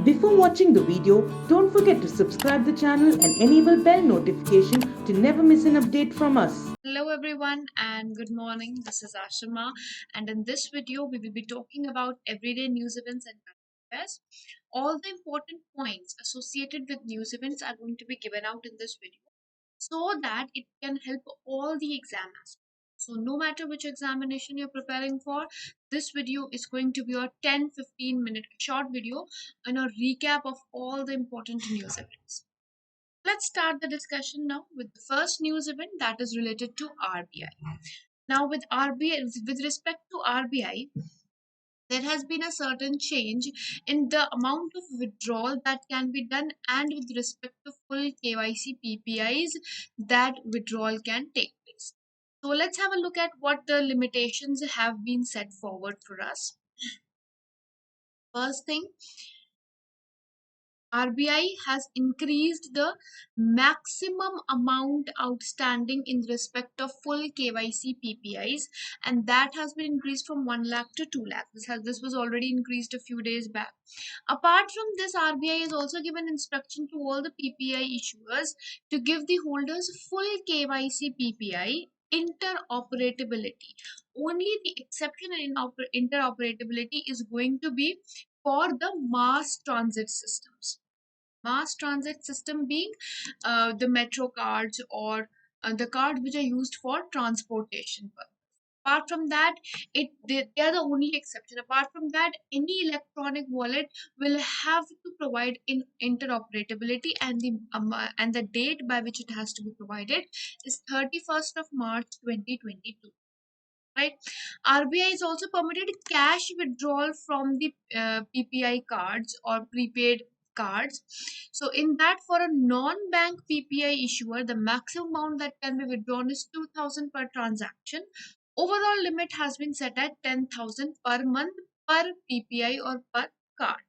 Before watching the video, don't forget to subscribe the channel and enable bell notification to never miss an update from us. Hello everyone and good morning. This is Ashima, and in this video we will be talking about everyday news events and current affairs. All the important points associated with news events are going to be given out in this video so that it can help all the examiners. So no matter which examination you're preparing for, this video is going to be a 10-15 minute short video and a recap of all the important news events. Let's start the discussion now with the first news event that is related to RBI. Now, with RBI, with respect to RBI, there has been a certain change in the amount of withdrawal that can be done, and with respect to full KYC PPIs, that withdrawal can take place. So, let's have a look at what the limitations have been set forward for us. First thing, RBI has increased the maximum amount outstanding in respect of full KYC PPIs, and that has been increased from 1 lakh to 2 lakh. This was already increased a few days back. Apart from this, RBI has also given instruction to all the PPI issuers to give the holders full KYC PPI interoperability. Only the exception in interoperability is going to be for the mass transit systems. Mass transit system being the metro cards or the cards which are used for transportation. Apart from that, they are the only exception. Apart from that, any electronic wallet will have to provide in interoperability, and the date by which it has to be provided is 31st of March 2022. Right. RBI is also permitted cash withdrawal from the PPI cards or prepaid cards. So in that, for a non-bank PPI issuer, the maximum amount that can be withdrawn is 2,000 per transaction. Overall limit has been set at 10,000 per month per PPI or per card,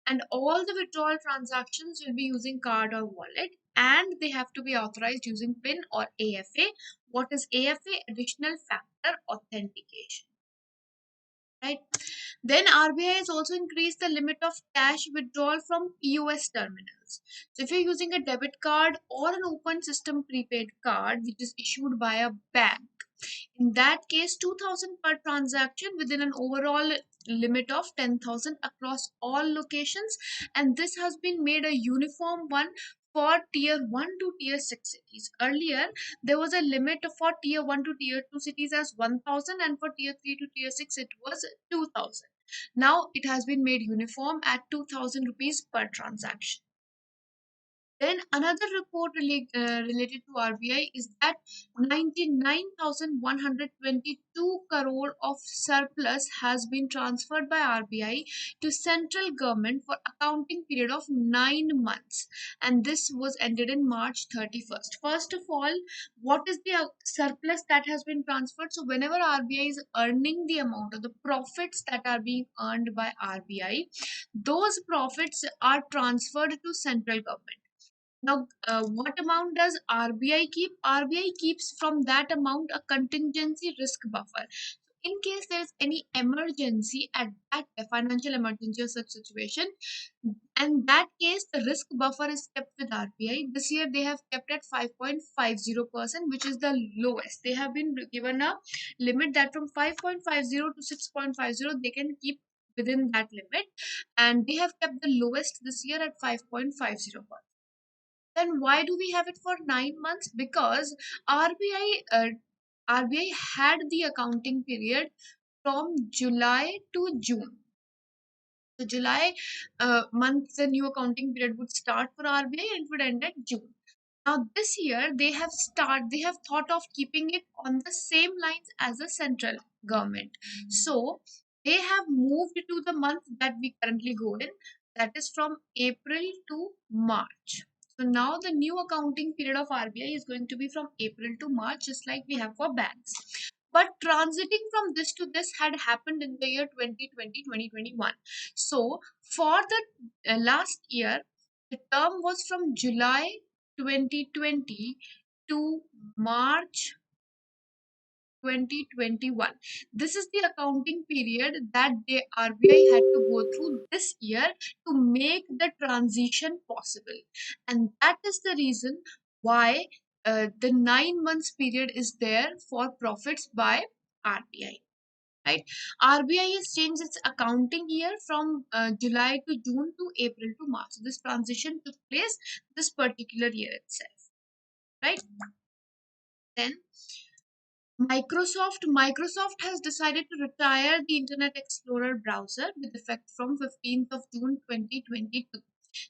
and all the withdrawal transactions will be using card or wallet, and they have to be authorized using PIN or AFA. What is AFA? Additional factor authentication. Right. Then RBI has also increased the limit of cash withdrawal from POS terminals. So if you're using a debit card or an open system prepaid card which is issued by a bank, in that case, 2,000 per transaction within an overall limit of 10,000 across all locations, and this has been made a uniform one for tier 1 to tier 6 cities. Earlier, there was a limit for tier 1 to tier 2 cities as 1,000, and for tier 3 to tier 6 it was 2,000. Now it has been made uniform at 2,000 rupees per transaction. Then another report related to RBI is that 99,122 crore of surplus has been transferred by RBI to central government for accounting period of 9 months, and this was ended in March 31st. First of all, what is the surplus that has been transferred? So whenever RBI is earning the amount of the profits that are being earned by RBI, those profits are transferred to central government. Now, what amount does RBI keep? RBI keeps from that amount a contingency risk buffer. In case there is any emergency at that financial emergency or such situation, and that case the risk buffer is kept with RBI. This year they have kept at 5.50%, which is the lowest. They have been given a limit that from 5.50 to 6.50 they can keep within that limit, and they have kept the lowest this year at 5.50%. Then why do we have it for 9 months? Because RBI had the accounting period from July to June. So July month, the new accounting period would start for RBI and would end at June. Now this year they have thought of keeping it on the same lines as the central government. So they have moved to the month that we currently go in, that is from April to March. So now the new accounting period of RBI is going to be from April to March, just like we have for banks. But transiting from this to this had happened in the year 2020-2021. So for the last year, the term was from July 2020 to March 2021. This is the accounting period that the RBI had to go through this year to make the transition possible. And that is the reason why the 9 months period is there for profits by RBI. Right? RBI has changed its accounting year from July to June to April to March. So this transition took place this particular year itself. Right? Then Microsoft has decided to retire the Internet Explorer browser with effect from 15th of June 2022.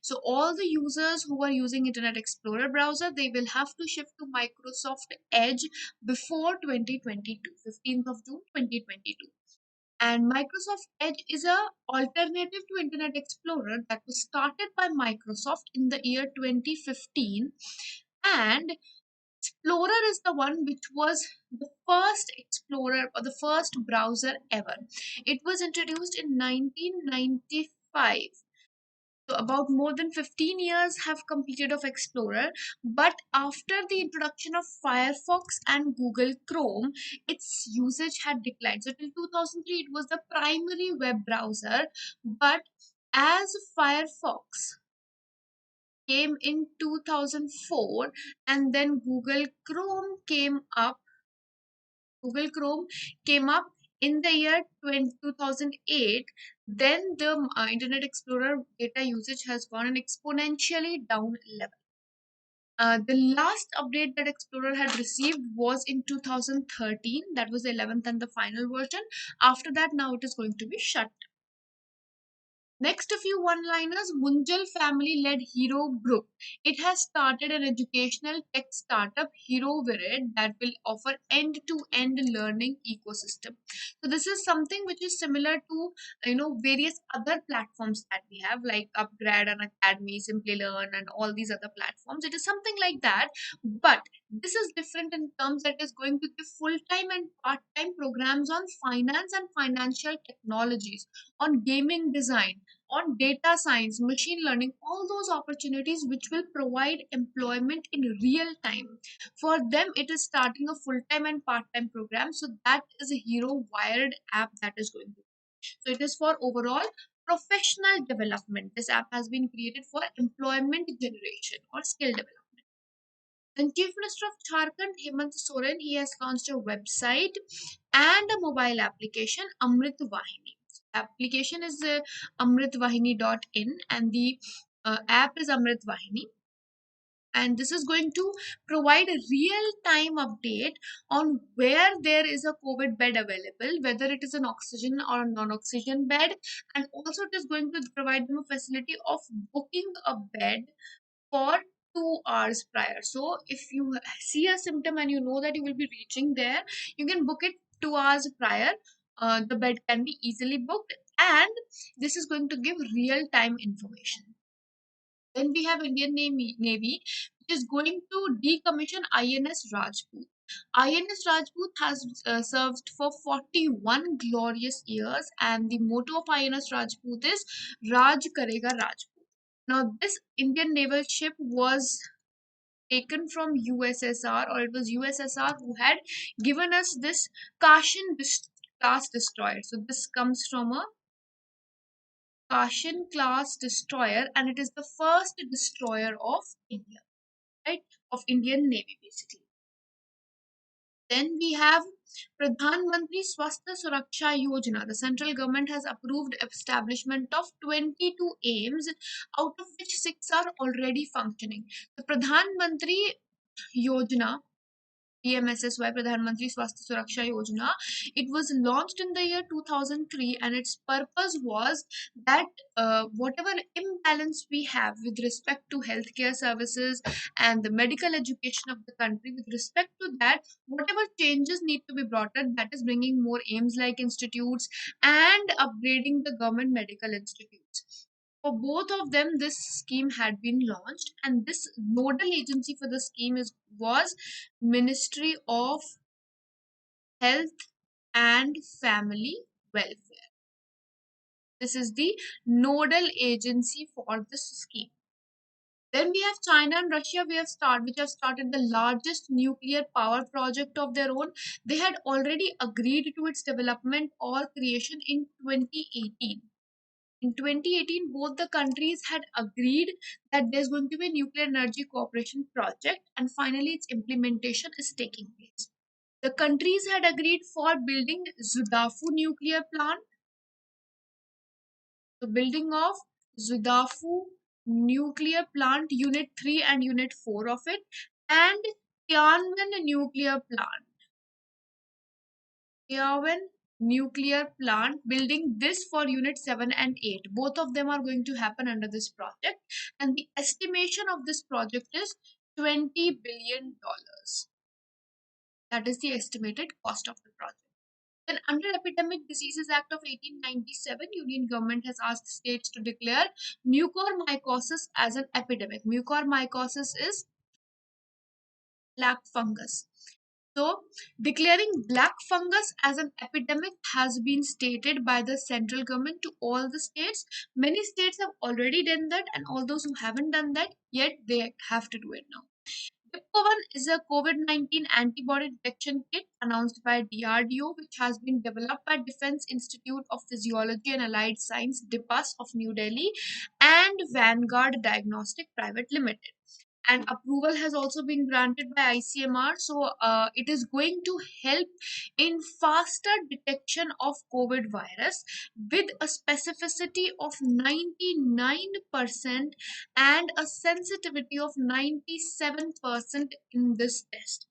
So all the users who are using Internet Explorer browser, they will have to shift to Microsoft Edge before 2022, 15th of June 2022. And Microsoft Edge is a alternative to Internet Explorer that was started by Microsoft in the year 2015, and Explorer is the one which was the first Explorer or the first browser ever. It was introduced in 1995. So about more than 15 years have completed of Explorer, but after the introduction of Firefox and Google Chrome, its usage had declined. So till 2003, it was the primary web browser, but as Firefox came in 2004 and then Google Chrome came up in the year 2008, then the Internet Explorer data usage has gone exponentially down level. The last update that Explorer had received was in 2013. That was the 11th and the final version. After that, now it is going to be shut. Next, a few one-liners. Munjal family-led Hero Group. It has started an educational tech startup, Hero Virid, that will offer end-to-end learning ecosystem. So this is something which is similar to various other platforms that we have, like Upgrad and Academy, Simply Learn, and all these other platforms. It is something like that, but this is different in terms that is going to give full-time and part-time programs on finance and financial technologies, on gaming design, on data science, machine learning, all those opportunities which will provide employment in real time. For them, it is starting a full time and part time program. So, that is a Hero Wired app that is going to be. So, it is for overall professional development. This app has been created for employment generation or skill development. And Chief Minister of Jharkhand, Hemant Soren, he has launched a website and a mobile application, Amrit Vahini. Application is amritvahini.in and the app is Amrit Vahini. And this is going to provide a real-time update on where there is a COVID bed available, whether it is an oxygen or a non-oxygen bed, and also it is going to provide them a facility of booking a bed for 2 hours prior. So if you see a symptom and you know that you will be reaching there, you can book it 2 hours prior. The bed can be easily booked, and this is going to give real-time information. Then we have Indian Navy, which is going to decommission INS Rajput. INS Rajput has served for 41 glorious years, and the motto of INS Rajput is Raj Karega Rajput. Now, this Indian naval ship was taken from USSR, or it was USSR who had given us this Kashin class destroyer. So, this comes from a Kashin class destroyer, and it is the first destroyer of India, right? Of Indian Navy, basically. Then we have Pradhan Mantri Swasthya Suraksha Yojana. The central government has approved establishment of 22 aims, out of which 6 are already functioning. The Pradhan Mantri Yojana, PMSSY, Pradhan Mantri Swasthya Suraksha Yojana. It was launched in the year 2003, and its purpose was that whatever imbalance we have with respect to healthcare services and the medical education of the country, with respect to that, whatever changes need to be brought in, that is bringing more aims like institutes and upgrading the government medical institutes. For both of them, this scheme had been launched, and this nodal agency for the scheme was Ministry of Health and Family Welfare. This is the nodal agency for this scheme. Then we have China and Russia, which have started the largest nuclear power project of their own. They had already agreed to its development or creation in 2018. In 2018, both the countries had agreed that there's going to be a nuclear energy cooperation project, and finally its implementation is taking place. The countries had agreed for building Zudafu nuclear plant, the building of Zudafu nuclear plant unit 3 and unit 4 of it, and Tianwen nuclear plant. Tianwen nuclear plant building this for unit 7 and 8. Both of them are going to happen under this project, and the estimation of this project is $20 billion. That is the estimated cost of the project. Then under Epidemic Diseases Act of 1897, Union government has asked states to declare mucormycosis as an epidemic. Mucormycosis is black fungus. So, declaring black fungus as an epidemic has been stated by the central government to all the states. Many states have already done that, and all those who haven't done that yet, they have to do it now. Ipcovan is a COVID-19 antibody detection kit announced by DRDO, which has been developed by Defense Institute of Physiology and Allied Science (DIPAS) of New Delhi and Vanguard Diagnostic Private Limited. And approval has also been granted by ICMR, so it is going to help in faster detection of COVID virus with a specificity of 99% and a sensitivity of 97% in this test.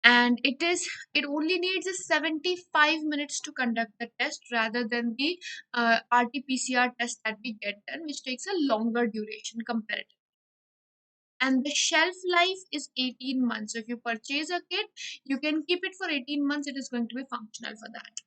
And it only needs 75 minutes to conduct the test rather than the RT-PCR test that we get done, which takes a longer duration comparatively. And the shelf life is 18 months. So if you purchase a kit, you can keep it for 18 months. It is going to be functional for that.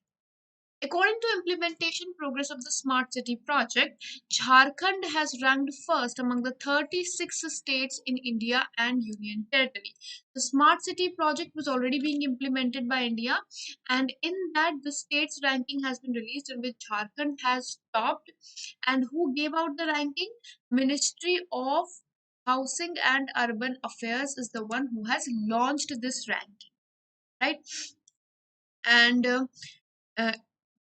According to implementation progress of the Smart City project, Jharkhand has ranked first among the 36 states in India and Union Territory. The Smart City project was already being implemented by India, and in that the states ranking has been released, in which Jharkhand has topped. And who gave out the ranking? Ministry of Housing and Urban Affairs is the one who has launched this ranking, right? And uh,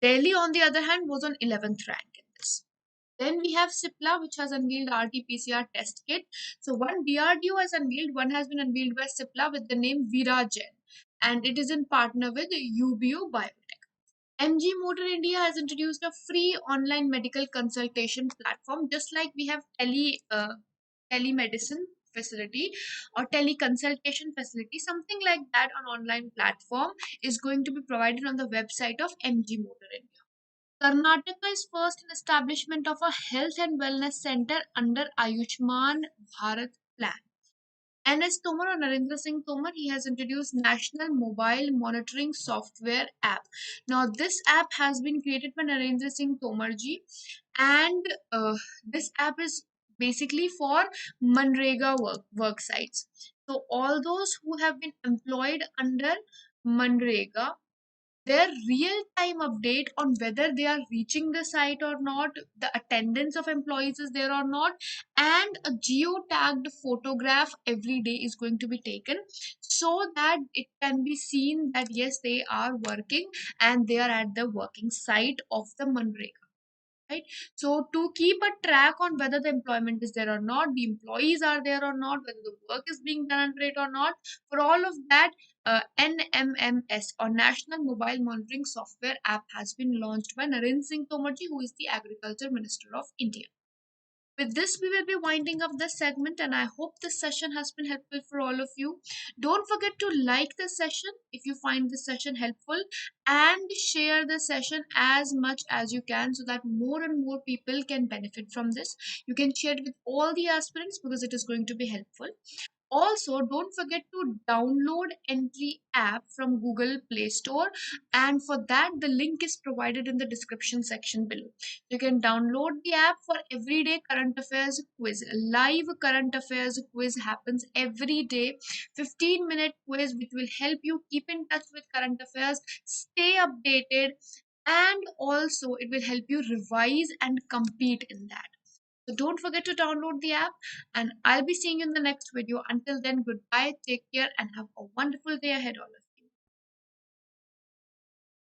Delhi, on the other hand, was on 11th rank in this. Then we have Cipla, which has unveiled RT-PCR test kit. So one DRDO has unveiled, one has been unveiled by Cipla with the name Viragen, and it is in partner with UBO Biotech. MG Motor India has introduced a free online medical consultation platform, just like we have telemedicine facility or teleconsultation facility. Something like that, on online platform is going to be provided on the website of MG Motor India. Karnataka is first in establishment of a health and wellness center under Ayushman Bharat plan. NS Tomar, or Narendra Singh Tomar, he has introduced National Mobile Monitoring Software app. Now, this app has been created by Narendra Singh Tomar ji, and this app is basically for Manrega work sites. So, all those who have been employed under Manrega, their real time update on whether they are reaching the site or not, the attendance of employees is there or not, and a geo-tagged photograph every day is going to be taken so that it can be seen that yes, they are working and they are at the working site of the Manrega. Right? So to keep a track on whether the employment is there or not, the employees are there or not, whether the work is being done under it or not, for all of that, NMMS, or National Mobile Monitoring Software app, has been launched by Narendra Singh Tomarji, who is the Agriculture Minister of India. With this, we will be winding up this segment, and I hope this session has been helpful for all of you. Don't forget to like the session if you find this session helpful, and share the session as much as you can so that more and more people can benefit from this. You can share it with all the aspirants because it is going to be helpful. Also, don't forget to download Entry app from Google Play Store, and for that, the link is provided in the description section below. You can download the app for everyday current affairs quiz. A live current affairs quiz happens every day, 15-minute quiz which will help you keep in touch with current affairs, stay updated, and also it will help you revise and compete in that. So don't forget to download the app, and I'll be seeing you in the next video. Until then, goodbye, take care, and have a wonderful day ahead, all of you.